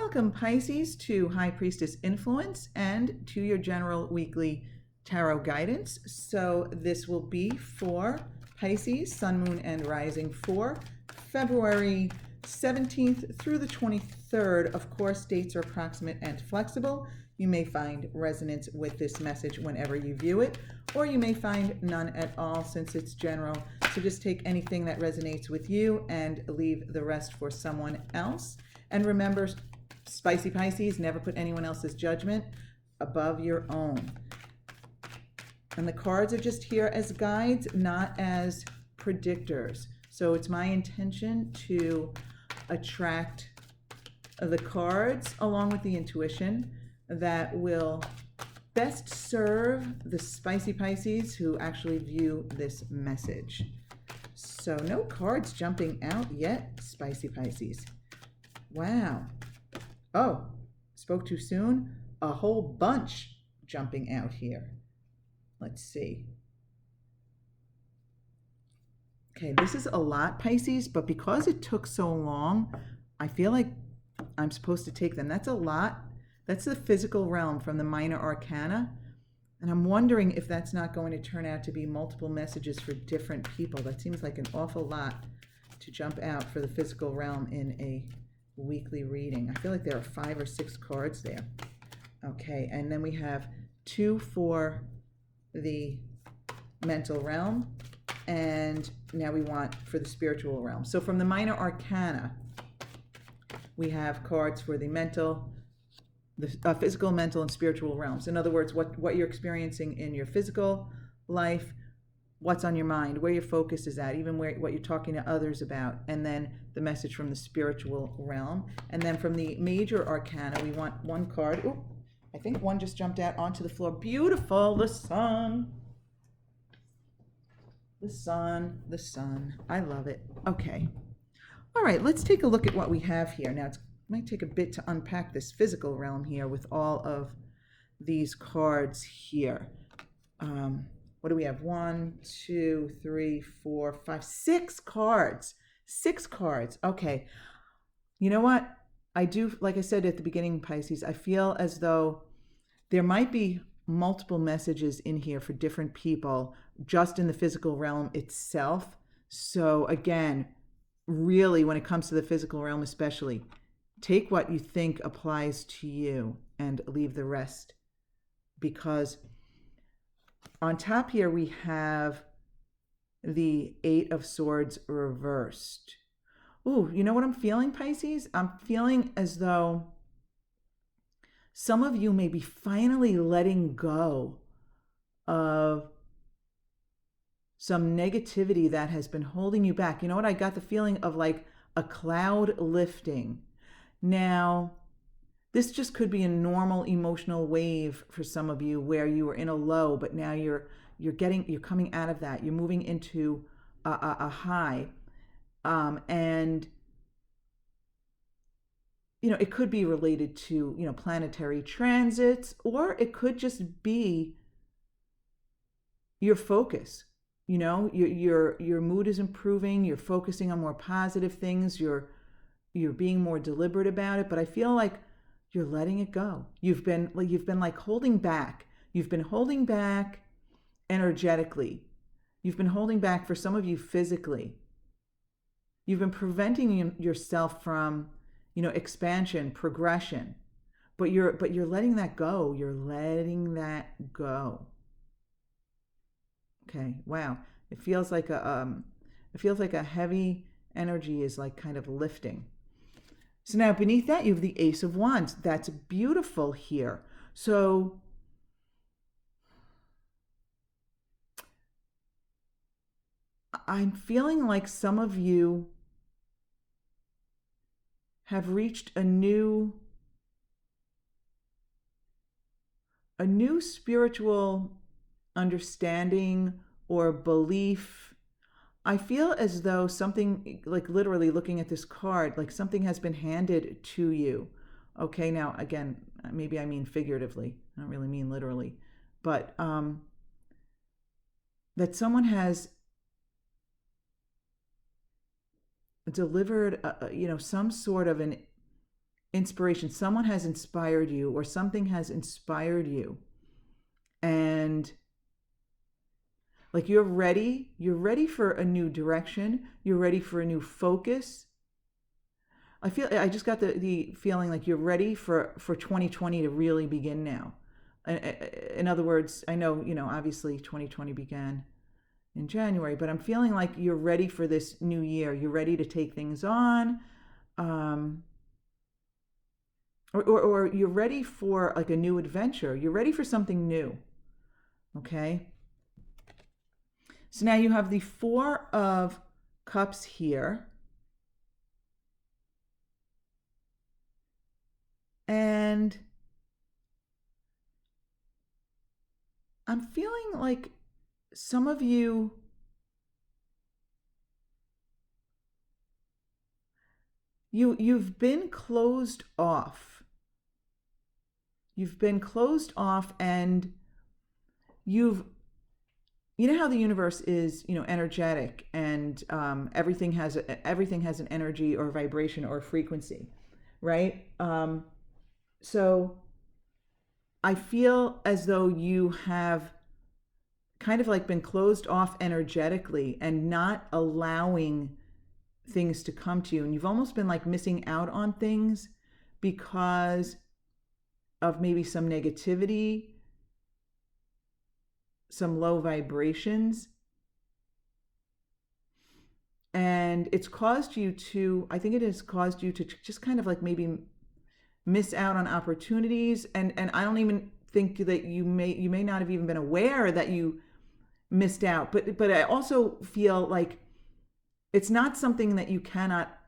Welcome, Pisces, to High Priestess Influence and to your general weekly tarot guidance. So this will be for Pisces, Sun, Moon, and Rising for February 17th through the 23rd. Of course, dates are approximate and flexible. You may find resonance with this message whenever you view it, or you may find none at all since it's general. So just take anything that resonates with you and leave the rest for someone else. And remember, Spicy Pisces, never put anyone else's judgment above your own. And the cards are just here as guides, not as predictors. So it's my intention to attract the cards along with the intuition that will best serve the Spicy Pisces who actually view this message. So no cards jumping out yet, Spicy Pisces. Wow. Oh, spoke too soon? A whole bunch jumping out here. Let's see. Okay, this is a lot, Pisces, but because it took so long, I feel like I'm supposed to take them. That's a lot. That's the physical realm from the minor arcana. And I'm wondering if that's not going to turn out to be multiple messages for different people. That seems like an awful lot to jump out for the physical realm in a weekly reading. I feel like there are 5 or 6 cards there. Okay, and then we have 2 for the mental realm, and now we want for the spiritual realm. So from the minor arcana, we have cards for the mental, the physical, mental, and spiritual realms. In other words, what you're experiencing in your physical life, what's on your mind, where your focus is at, even what you're talking to others about, and then the message from the spiritual realm. And then from the major arcana, we want one card. Ooh, I think one just jumped out onto the floor. Beautiful, the sun. The sun, the sun. I love it. Okay. All right, let's take a look at what we have here. Now, it might take a bit to unpack this physical realm here with all of these cards here. What do we have? 1, 2, 3, 4, 5, 6 cards. 6 cards. Okay. You know what? I do, like I said at the beginning, Pisces, I feel as though there might be multiple messages in here for different people just in the physical realm itself. So again, really, when it comes to the physical realm especially, take what you think applies to you and leave the rest, because on top here, we have the 8 of Swords reversed. Ooh, you know what I'm feeling, Pisces? I'm feeling as though some of you may be finally letting go of some negativity that has been holding you back. You know what? I got the feeling of like a cloud lifting. Now, this just could be a normal emotional wave for some of you where you were in a low, but now you're coming out of that. You're moving into a high, and you know, it could be related to, you know, planetary transits, or it could just be your focus. You know, your mood is improving. You're focusing on more positive things. You're being more deliberate about it. But I feel like you're letting it go. You've been like holding back. You've been holding back energetically. You've been holding back, for some of you, physically. You've been preventing yourself from, you know, expansion, progression. But you're letting that go. You're letting that go. Okay. Wow. It feels like a heavy energy is like kind of lifting. So now beneath that, you have the Ace of Wands. That's beautiful here. So I'm feeling like some of you have reached a new spiritual understanding or belief. I feel as though something, like literally looking at this card, like something has been handed to you. Okay, now again, maybe I mean figuratively. I don't really mean literally. But that someone has delivered, you know, some sort of an inspiration. Someone has inspired you, or something has inspired you. And like you're ready for a new direction. You're ready for a new focus. I just got the feeling like you're ready for 2020 to really begin now. In other words, I know, obviously 2020 began in January, but I'm feeling like you're ready for this new year. You're ready to take things on. Or you're ready for like a new adventure. You're ready for something new. Okay? So now you have the Four of Cups here. And I'm feeling like some of you you've been closed off. You've been closed off, and you know how the universe is, energetic, and everything has an energy or vibration or frequency, right? So I feel as though you have kind of like been closed off energetically and not allowing things to come to you. And you've almost been like missing out on things because of maybe some negativity, some low vibrations. And it's caused you to, I think it has caused you to just kind of like maybe miss out on opportunities. And I don't even think that you may not have even been aware that you missed out. But I also feel like it's not something that you cannot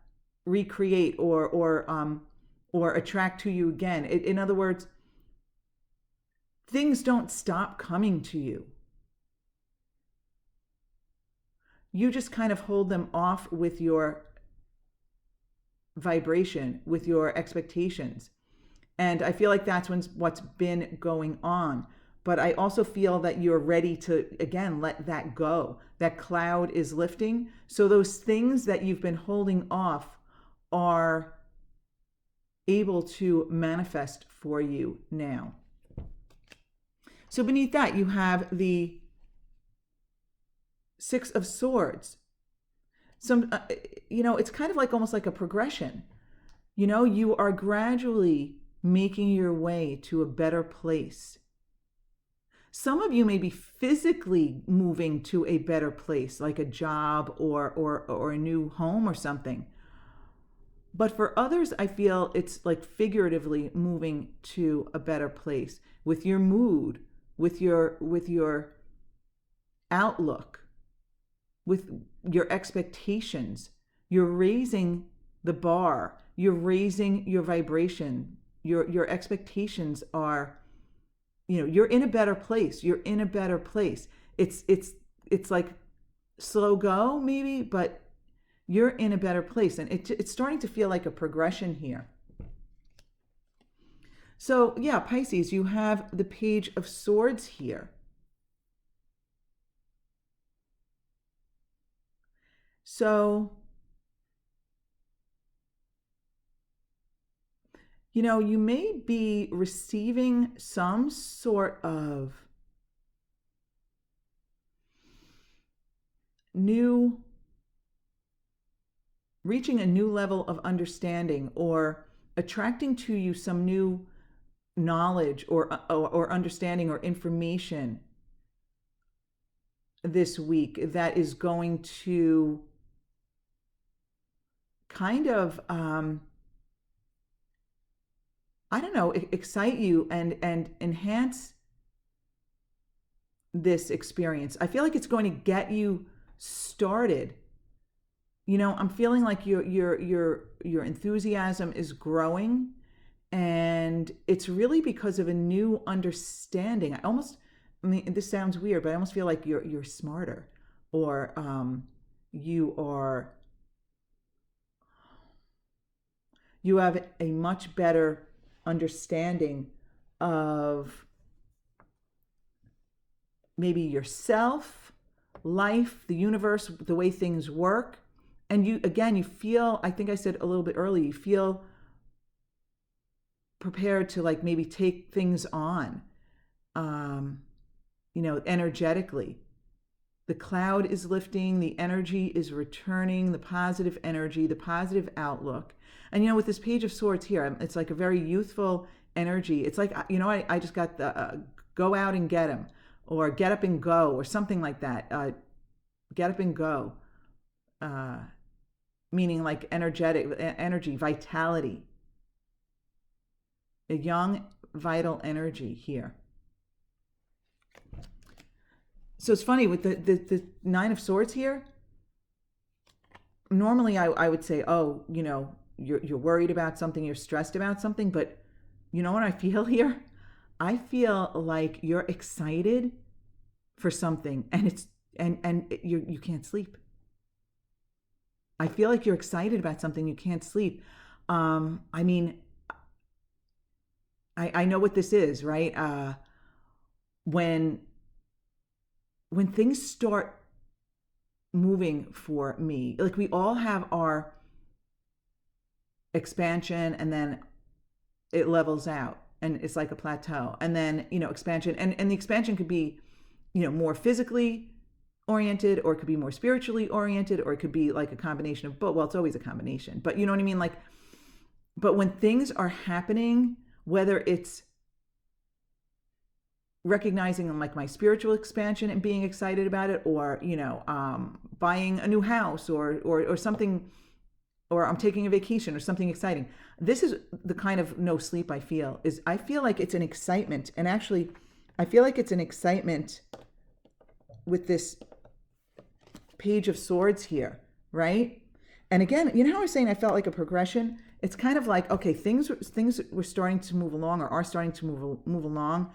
recreate or attract to you again. In other words, things don't stop coming to you. You just kind of hold them off with your vibration, with your expectations. And I feel like that's what's been going on. But I also feel that you're ready to, again, let that go. That cloud is lifting. So those things that you've been holding off are able to manifest for you now. So beneath that, you have the Six of Swords. It's kind of like almost like a progression. You are gradually making your way to a better place. Some of you may be physically moving to a better place, like a job or a new home or something. But for others, I feel it's like figuratively moving to a better place with your mood, with your outlook, with your expectations. You're raising the bar. You're raising your vibration. Your expectations are, you're in a better place. You're in a better place. It's like slow go maybe, but you're in a better place. And it's starting to feel like a progression here. So yeah, Pisces, you have the Page of Swords here. So, you may be receiving some sort of reaching a new level of understanding, or attracting to you some new knowledge or understanding or information this week that is going to kind of excite you and enhance this experience. I feel like it's going to get you started. I'm feeling like your enthusiasm is growing, and it's really because of a new understanding. This sounds weird, but I almost feel like you're smarter, or you have a much better understanding of maybe yourself, life, the universe, the way things work. And you feel, I think I said a little bit earlier, you feel prepared to like maybe take things on, energetically. The cloud is lifting, the energy is returning, the positive energy, the positive outlook. And with this Page of Swords here, it's like a very youthful energy. It's like, I just got the go out and get him, or get up and go, or something like that. Get up and go, meaning like energetic, energy, vitality. A young, vital energy here. So it's funny with the Nine of Swords here. Normally, I would say, oh, you're worried about something, you're stressed about something, but you know what I feel here? I feel like you're excited for something, and you can't sleep. I feel like you're excited about something, you can't sleep. I mean, I know what this is, right? When things start moving for me, like we all have our expansion, and then it levels out and it's like a plateau, and then expansion, and the expansion could be more physically oriented, or it could be more spiritually oriented, or it could be like a combination of both. Well, it's always a combination, but you know what I mean? Like, but when things are happening, whether it's recognizing like my spiritual expansion and being excited about it, or buying a new house, or something, or I'm taking a vacation or something exciting. This is the kind of no sleep I feel. I feel like it's an excitement, and actually I feel like it's an excitement with this Page of Swords here, right? And again, how I was saying I felt like a progression. It's kind of like, okay, things were starting to move along, or are starting to move along.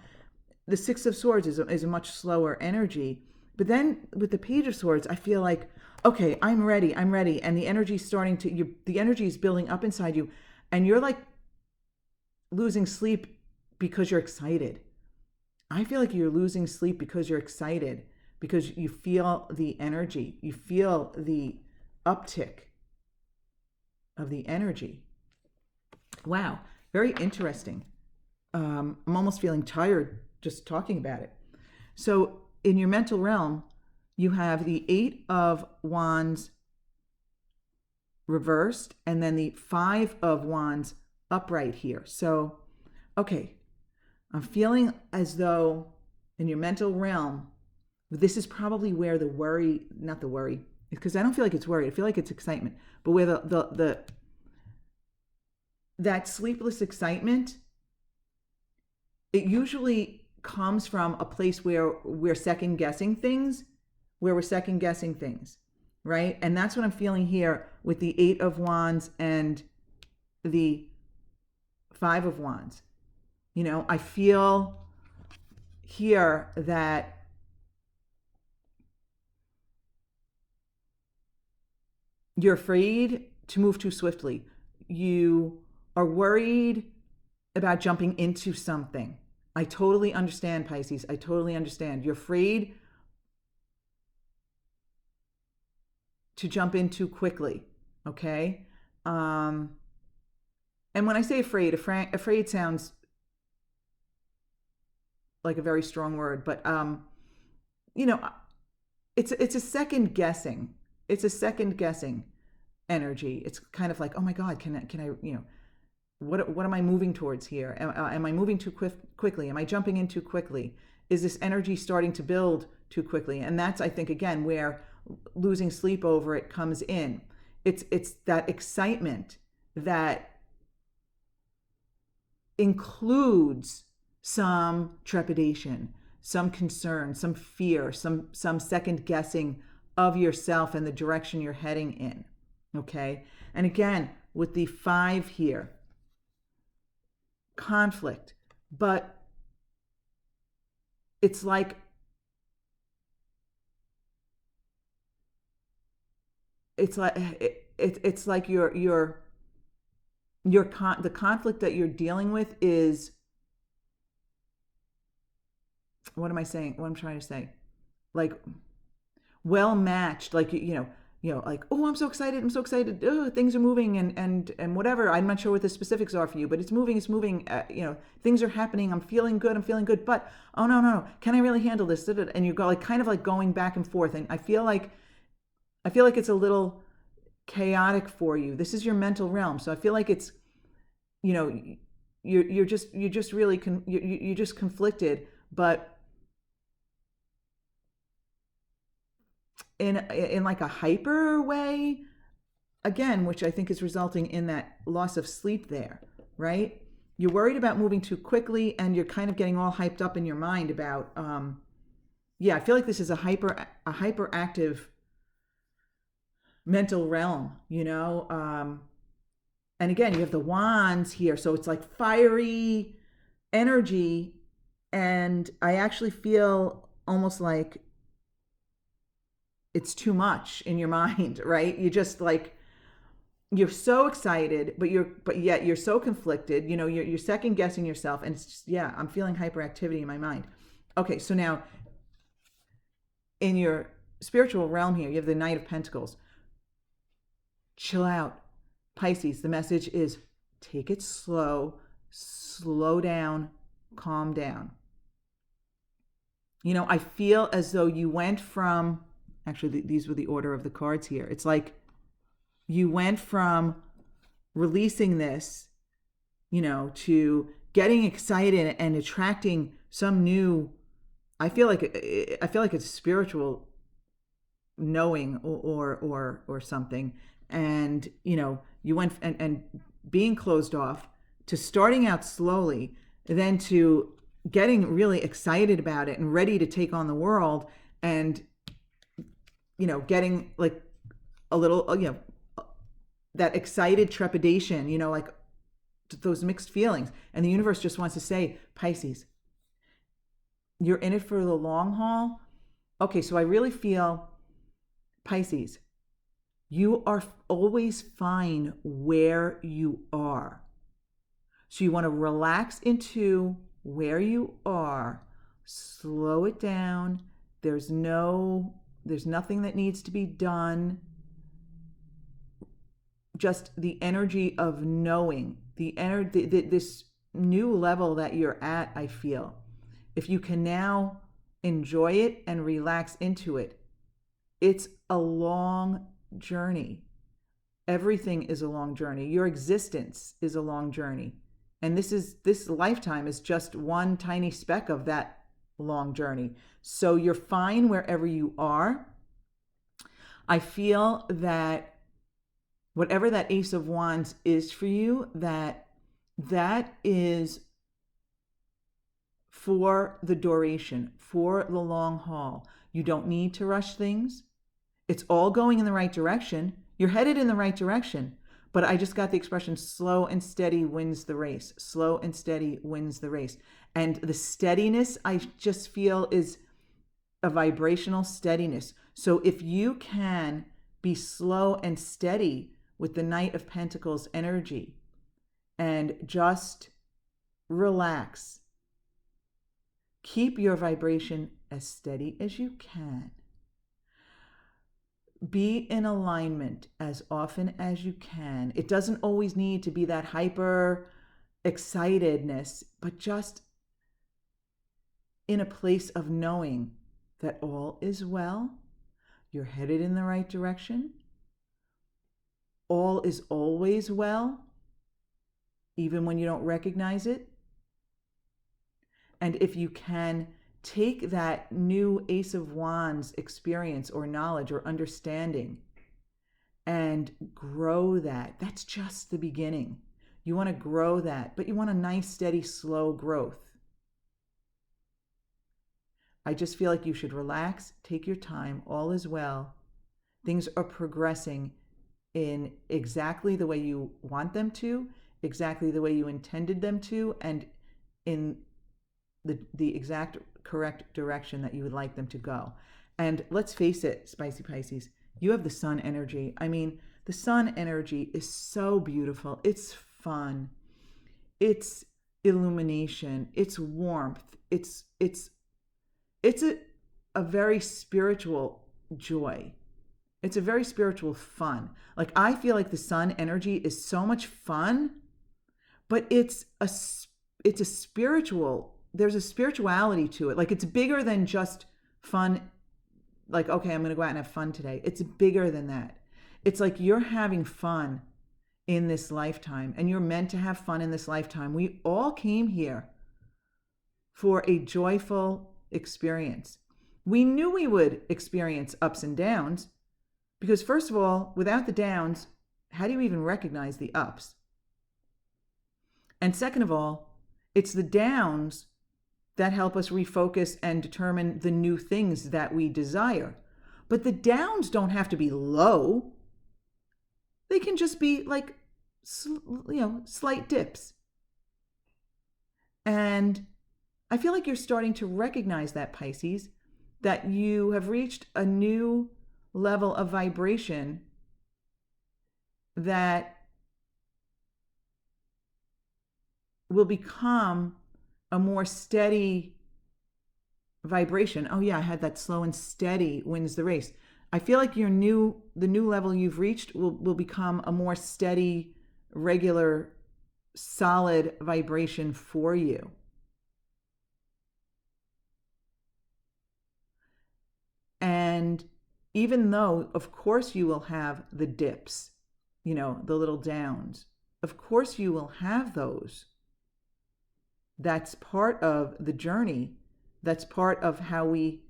The Six of Swords is a much slower energy. But then with the Page of Swords, I feel like, okay, I'm ready. And the energy the energy is building up inside you. And you're like losing sleep because you're excited. I feel like you're losing sleep because you're excited, because you feel the energy. You feel the uptick of the energy. Wow, very interesting. I'm almost feeling tired just talking about it. So in your mental realm, you have the Eight of Wands reversed, and then the Five of Wands upright here. So, okay, I'm feeling as though in your mental realm, this is probably where the worry, not the worry, because I don't feel like it's worry, I feel like it's excitement, but where that sleepless excitement, it usually comes from a place where we're second guessing things, right? And that's what I'm feeling here with the Eight of Wands and the Five of Wands. I feel here that you're afraid to move too swiftly. You are worried about jumping into something. I totally understand, Pisces. I totally understand. You're afraid to jump in too quickly, okay? And when I say afraid sounds like a very strong word, but it's a second guessing. It's a second guessing energy. It's kind of like, oh my God, can I what am I moving towards here? Am I moving too quickly? Am I jumping in too quickly? Is this energy starting to build too quickly? And that's, I think, again, where losing sleep over it comes in. It's that excitement that includes some trepidation, some concern, some fear, some second guessing of yourself and the direction you're heading in. Okay? And again, with the Five here, conflict, but it's like it's like the conflict that you're dealing with is, what am I saying? What I'm trying to say, like well matched, like like, oh, I'm so excited, oh, things are moving, and whatever. I'm not sure what the specifics are for you, but it's moving, things are happening, I'm feeling good, but oh, no, can I really handle this? And you go like kind of like going back and forth, and I feel like it's a little chaotic for you. This is your mental realm, so I feel like it's, you know you're just really you're just conflicted, but in like a hyper way, again, which I think is resulting in that loss of sleep there, right? You're worried about moving too quickly, and you're kind of getting all hyped up in your mind about I feel like this is a hyperactive mental realm, and again, you have the wands here, so it's like fiery energy, and I actually feel almost like it's too much in your mind, right? You just like, you're so excited, but yet you're so conflicted. You're second guessing yourself, and it's just, I'm feeling hyperactivity in my mind. Okay, so now in your spiritual realm here, you have the Knight of Pentacles. Chill out, Pisces. The message is take it slow down, calm down. I feel as though you went from, actually, these were the order of the cards here. It's like you went from releasing this, to getting excited and attracting some new, I feel like it's spiritual knowing or something. And, you went and being closed off to starting out slowly, then to getting really excited about it and ready to take on the world, and, getting like a little, that excited trepidation, like those mixed feelings. And the universe just wants to say, Pisces, you're in it for the long haul. Okay, so I really feel, Pisces, you are always fine where you are. So you want to relax into where you are, slow it down. There's nothing that needs to be done. Just the energy of knowing, this new level that you're at, I feel. If you can now enjoy it and relax into it, it's a long journey. Everything is a long journey. Your existence is a long journey. And this lifetime is just one tiny speck of that long journey. So you're fine wherever you are. I feel that whatever that Ace of Wands is for you, that is for the duration, for the long haul. You don't need to rush things. It's all going in the right direction. You're headed in the right direction. But I just got the expression, slow and steady wins the race. Slow and steady wins the race. And the steadiness, I just feel, is a vibrational steadiness. So if you can be slow and steady with the Knight of Pentacles energy and just relax, keep your vibration as steady as you can. Be in alignment as often as you can. It doesn't always need to be that hyper excitedness, but just in a place of knowing that all is well. You're headed in the right direction. All is always well, even when you don't recognize it. And if you can take that new Ace of Wands experience or knowledge or understanding and grow that, that's just the beginning. You want to grow that, but you want a nice, steady, slow growth. I just feel like you should relax, take your time, all is well. Things are progressing in exactly the way you want them to, exactly the way you intended them to, and in the exact correct direction that you would like them to go. And let's face it, spicy Pisces, you have the sun energy. I mean, the sun energy is so beautiful. It's fun. It's illumination. It's warmth. It's a very spiritual joy. It's a very spiritual fun. Like, I feel like the sun energy is so much fun, but it's a spiritual, there's a spirituality to it. Like, it's bigger than just fun. Like, okay, I'm going to go out and have fun today. It's bigger than that. It's like you're having fun in this lifetime, and you're meant to have fun in this lifetime. We all came here for a joyful experience. We knew we would experience ups and downs because, first of all, without the downs, how do you even recognize the ups? And second of all, it's the downs that help us refocus and determine the new things that we desire. But the downs don't have to be low. They can just be like, slight dips. And I feel like you're starting to recognize that, Pisces, that you have reached a new level of vibration that will become a more steady vibration. Oh yeah, I had that slow and steady wins the race. I feel like the new level you've reached will become a more steady, regular, solid vibration for you. And even though, of course, you will have the dips, the little downs, of course you will have those. That's part of the journey. That's part of how we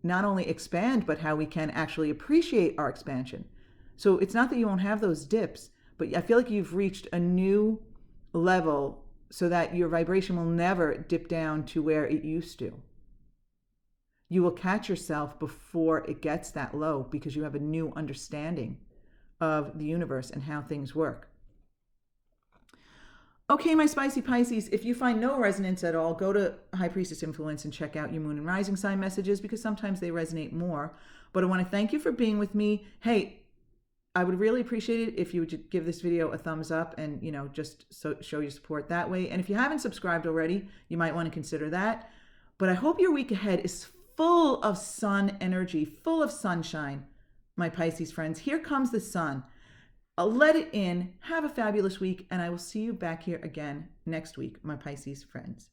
not only expand, but how we can actually appreciate our expansion. So it's not that you won't have those dips, but I feel like you've reached a new level so that your vibration will never dip down to where it used to. You will catch yourself before it gets that low because you have a new understanding of the universe and how things work. Okay, my spicy Pisces, if you find no resonance at all, go to High Priestess Influence and check out your moon and rising sign messages because sometimes they resonate more. But I want to thank you for being with me. Hey, I would really appreciate it if you would give this video a thumbs up and, just show your support that way. And if you haven't subscribed already, you might want to consider that. But I hope your week ahead is full of sun energy, full of sunshine, my Pisces friends. Here comes the sun. I'll let it in. Have a fabulous week, and I will see you back here again next week, my Pisces friends.